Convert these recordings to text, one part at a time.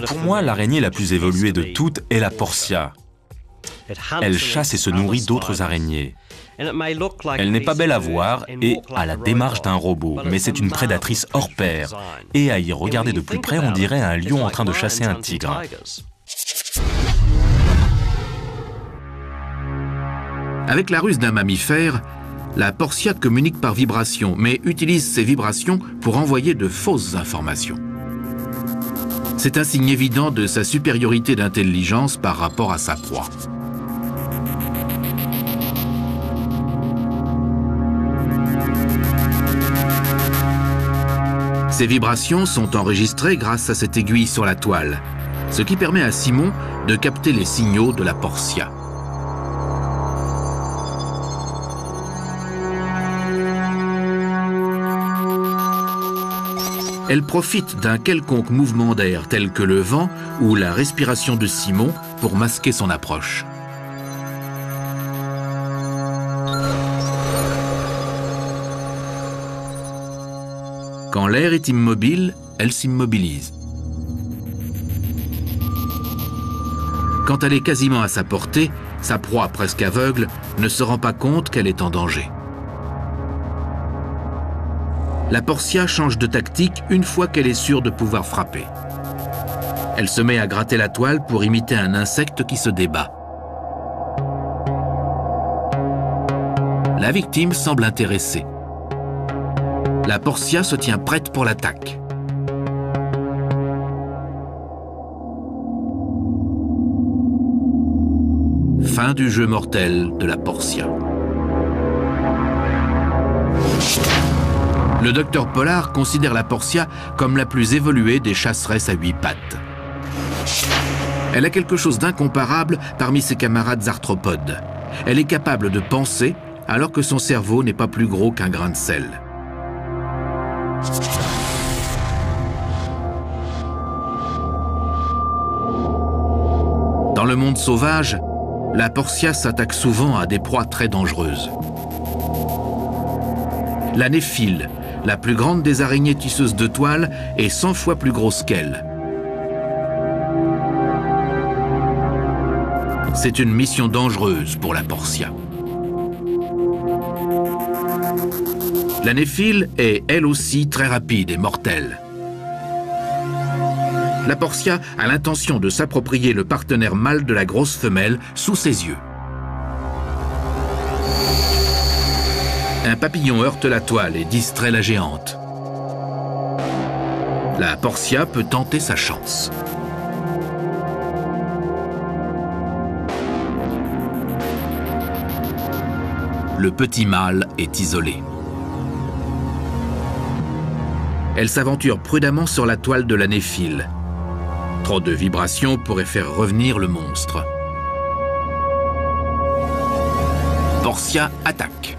Pour moi, l'araignée la plus évoluée de toutes est la Portia. Elle chasse et se nourrit d'autres araignées. Elle n'est pas belle à voir et a la démarche d'un robot, mais c'est une prédatrice hors pair. Et à y regarder de plus près, on dirait un lion en train de chasser un tigre. Avec la ruse d'un mammifère, la Portia communique par vibration, mais utilise ces vibrations pour envoyer de fausses informations. C'est un signe évident de sa supériorité d'intelligence par rapport à sa proie. Ces vibrations sont enregistrées grâce à cette aiguille sur la toile, ce qui permet à Simon de capter les signaux de la Portia. Elle profite d'un quelconque mouvement d'air tel que le vent ou la respiration de Simon pour masquer son approche. Quand l'air est immobile, elle s'immobilise. Quand elle est quasiment à sa portée, sa proie presque aveugle ne se rend pas compte qu'elle est en danger. La Portia change de tactique une fois qu'elle est sûre de pouvoir frapper. Elle se met à gratter la toile pour imiter un insecte qui se débat. La victime semble intéressée. La Portia se tient prête pour l'attaque. Fin du jeu mortel de la Portia. Le docteur Pollard considère la Portia comme la plus évoluée des chasseresses à 8 pattes. Elle a quelque chose d'incomparable parmi ses camarades arthropodes. Elle est capable de penser alors que son cerveau n'est pas plus gros qu'un grain de sel. Dans le monde sauvage, la Portia s'attaque souvent à des proies très dangereuses. La néphile, la plus grande des araignées tisseuses de toile, est 100 fois plus grosse qu'elle. C'est une mission dangereuse pour la Portia. La néphile est elle aussi très rapide et mortelle. La Portia a l'intention de s'approprier le partenaire mâle de la grosse femelle sous ses yeux. Un papillon heurte la toile et distrait la géante. La Portia peut tenter sa chance. Le petit mâle est isolé. Elle s'aventure prudemment sur la toile de la néphile. Trop de vibrations pourraient faire revenir le monstre. Portia attaque.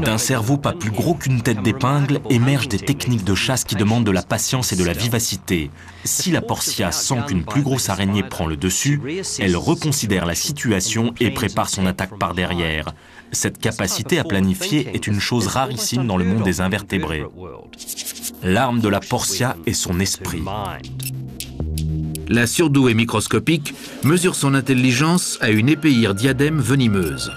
D'un cerveau pas plus gros qu'une tête d'épingle émergent des techniques de chasse qui demandent de la patience et de la vivacité. Si la Portia sent qu'une plus grosse araignée prend le dessus, elle reconsidère la situation et prépare son attaque par derrière. Cette capacité à planifier est une chose rarissime dans le monde des invertébrés. L'arme de la Portia est son esprit. La surdouée microscopique mesure son intelligence à une épéire diadème venimeuse.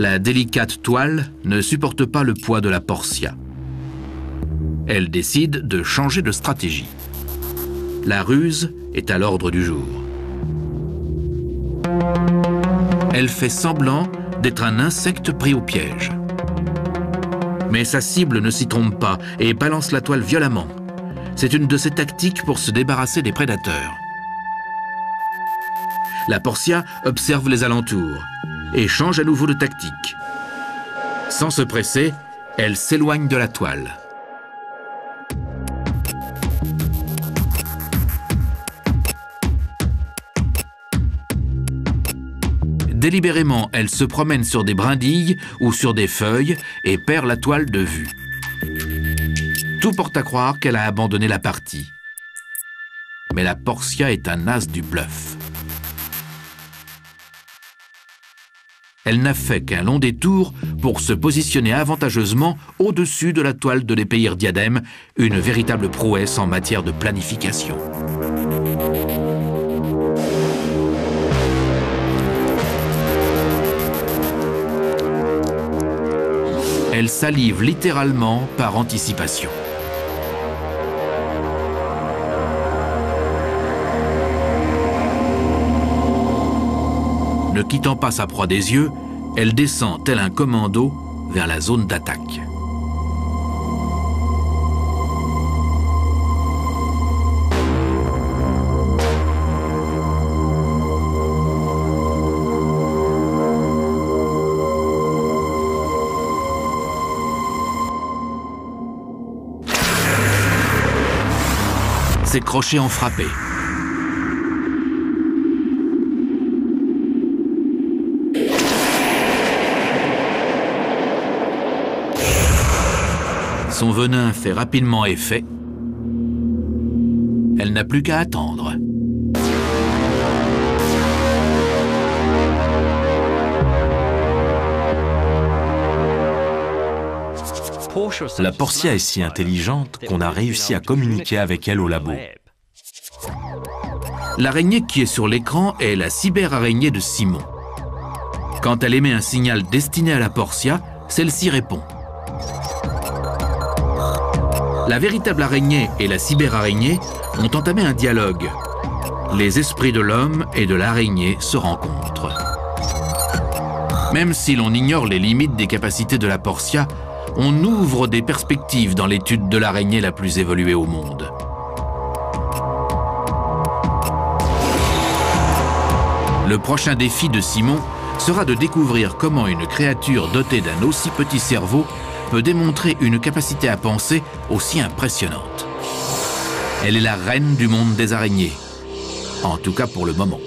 La délicate toile ne supporte pas le poids de la Portia. Elle décide de changer de stratégie. La ruse est à l'ordre du jour. Elle fait semblant d'être un insecte pris au piège. Mais sa cible ne s'y trompe pas et balance la toile violemment. C'est une de ses tactiques pour se débarrasser des prédateurs. La Portia observe les alentours et change à nouveau de tactique. Sans se presser, elle s'éloigne de la toile. Délibérément, elle se promène sur des brindilles ou sur des feuilles et perd la toile de vue. Tout porte à croire qu'elle a abandonné la partie. Mais la Portia est un as du bluff. Elle n'a fait qu'un long détour pour se positionner avantageusement au-dessus de la toile de l'épéire Diadème, une véritable prouesse en matière de planification. Elle salive littéralement par anticipation. Ne quittant pas sa proie des yeux, elle descend tel un commando vers la zone d'attaque. Ses crochets ont frappé. Son venin fait rapidement effet. Elle n'a plus qu'à attendre. La Portia est si intelligente qu'on a réussi à communiquer avec elle au labo. L'araignée qui est sur l'écran est la cyberaraignée de Simon. Quand elle émet un signal destiné à la Portia, celle-ci répond. La véritable araignée et la cyberaraignée ont entamé un dialogue. Les esprits de l'homme et de l'araignée se rencontrent. Même si l'on ignore les limites des capacités de la Portia, on ouvre des perspectives dans l'étude de l'araignée la plus évoluée au monde. Le prochain défi de Simon sera de découvrir comment une créature dotée d'un aussi petit cerveau peut démontrer une capacité à penser aussi impressionnante. Elle est la reine du monde des araignées, en tout cas pour le moment.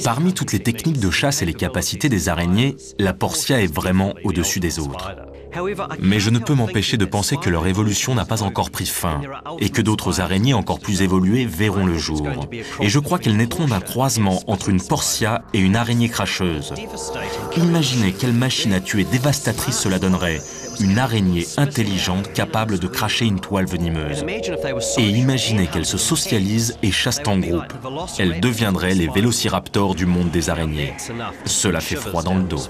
Parmi toutes les techniques de chasse et les capacités des araignées, la Portia est vraiment au-dessus des autres. Mais je ne peux m'empêcher de penser que leur évolution n'a pas encore pris fin et que d'autres araignées encore plus évoluées verront le jour. Et je crois qu'elles naîtront d'un croisement entre une Portia et une araignée cracheuse. Imaginez quelle machine à tuer dévastatrice cela donnerait, une araignée intelligente capable de cracher une toile venimeuse. Et imaginez qu'elles se socialisent et chassent en groupe. Elles deviendraient les vélociraptors du monde des araignées. Cela fait froid dans le dos.